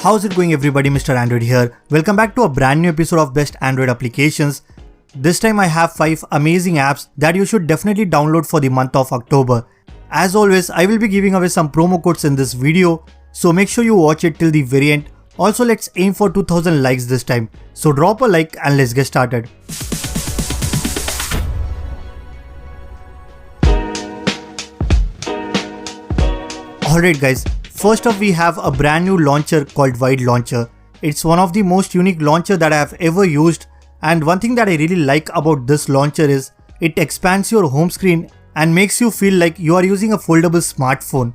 How's it going everybody, Mr. Android here. Welcome back to a brand new episode of Best Android Applications. This time I have 5 amazing apps that you should definitely download for the month of October. As always, I will be giving away some promo codes in this video, so make sure you watch it till the very end. Also, let's aim for 2000 likes this time. So drop a like and let's get started. Alright guys, first up we have a brand new launcher called Wide Launcher. It's one of the most unique launcher that I have ever used, and one thing that I really like about this launcher is it expands your home screen and makes you feel like you are using a foldable smartphone.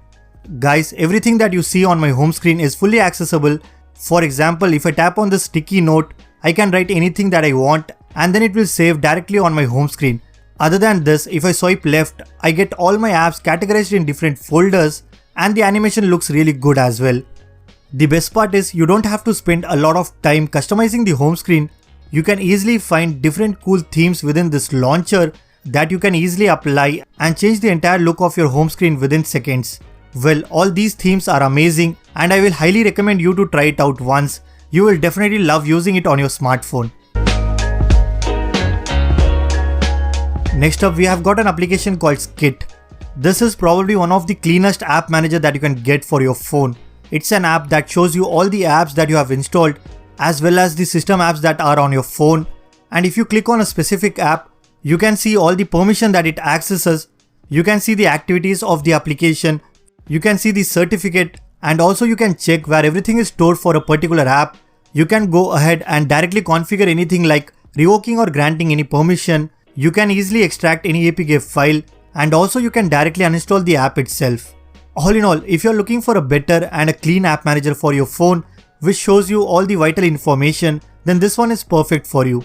Guys, everything that you see on my home screen is fully accessible. For example, if I tap on this sticky note, I can write anything that I want and then it will save directly on my home screen. Other than this, if I swipe left, I get all my apps categorized in different folders, and the animation looks really good as well. The best part is you don't have to spend a lot of time customizing the home screen. You can easily find different cool themes within this launcher that you can easily apply and change the entire look of your home screen within seconds. Well, all these themes are amazing and I will highly recommend you to try it out once. You will definitely love using it on your smartphone. Next up, we have got an application called Skit. This is probably one of the cleanest app manager that you can get for your phone. It's an app that shows you all the apps that you have installed as well as the system apps that are on your phone. And if you click on a specific app, you can see all the permission that it accesses. You can see the activities of the application. You can see the certificate, and also you can check where everything is stored for a particular app. You can go ahead and directly configure anything like revoking or granting any permission. You can easily extract any APK file, and also you can directly uninstall the app itself. All in all, if you're looking for a better and a clean app manager for your phone which shows you all the vital information, then this one is perfect for you.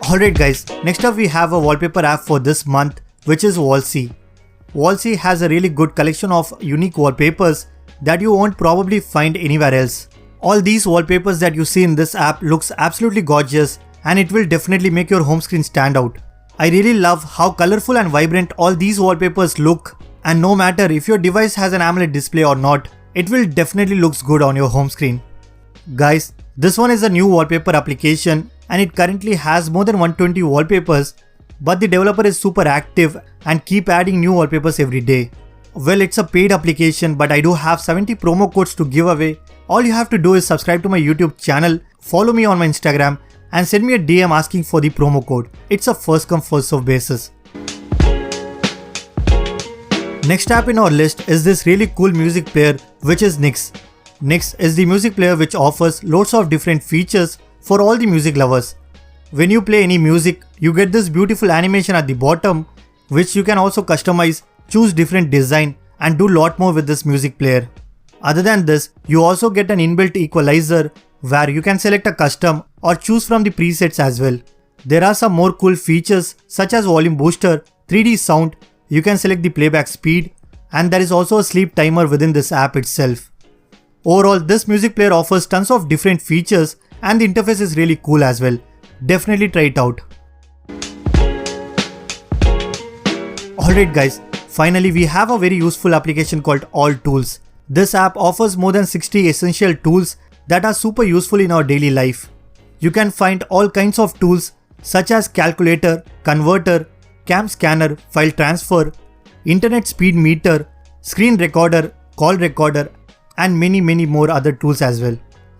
Alright guys, next up we have a wallpaper app for this month, which is WallSee. WallSee has a really good collection of unique wallpapers that you won't probably find anywhere else. All these wallpapers that you see in this app looks absolutely gorgeous, and it will definitely make your home screen stand out. I really love how colorful and vibrant all these wallpapers look, and no matter if your device has an AMOLED display or not, it will definitely looks good on your home screen. Guys, this one is a new wallpaper application and it currently has more than 120 wallpapers, but the developer is super active and keep adding new wallpapers every day. Well, it's a paid application, but I do have 70 promo codes to give away. All you have to do is subscribe to my YouTube channel, follow me on my Instagram, and send me a DM asking for the promo code. It's a first come first serve basis. Next app in our list is this really cool music player, which is Nix. Nix is the music player which offers loads of different features for all the music lovers. When you play any music, you get this beautiful animation at the bottom, which you can also customize, choose different design, and do lot more with this music player. Other than this, you also get an inbuilt equalizer where you can select a custom or choose from the presets as well. There are some more cool features such as volume booster, 3D sound, you can select the playback speed, and there is also a sleep timer within this app itself. Overall, this music player offers tons of different features and the interface is really cool as well. Definitely try it out. Alright guys, finally we have a very useful application called All Tools. This app offers more than 60 essential tools that are super useful in our daily life. You can find all kinds of tools such as calculator, converter, cam scanner, file transfer, internet speed meter, screen recorder, call recorder, and many more other tools as well.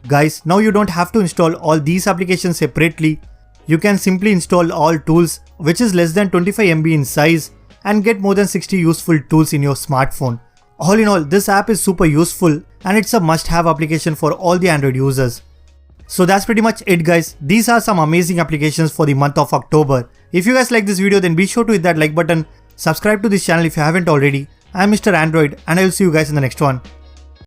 Guys, now you don't have to install all these applications separately. You can simply install All Tools, which is less than 25 MB in size, and get more than 60 useful tools in your smartphone. All in all, this app is super useful and it's a must-have application for all the Android users. So that's pretty much it guys. These are some amazing applications for the month of October. If you guys like this video, then be sure to hit that like button, subscribe to this channel if you haven't already. I'm Mr. Android and I will see you guys in the next one.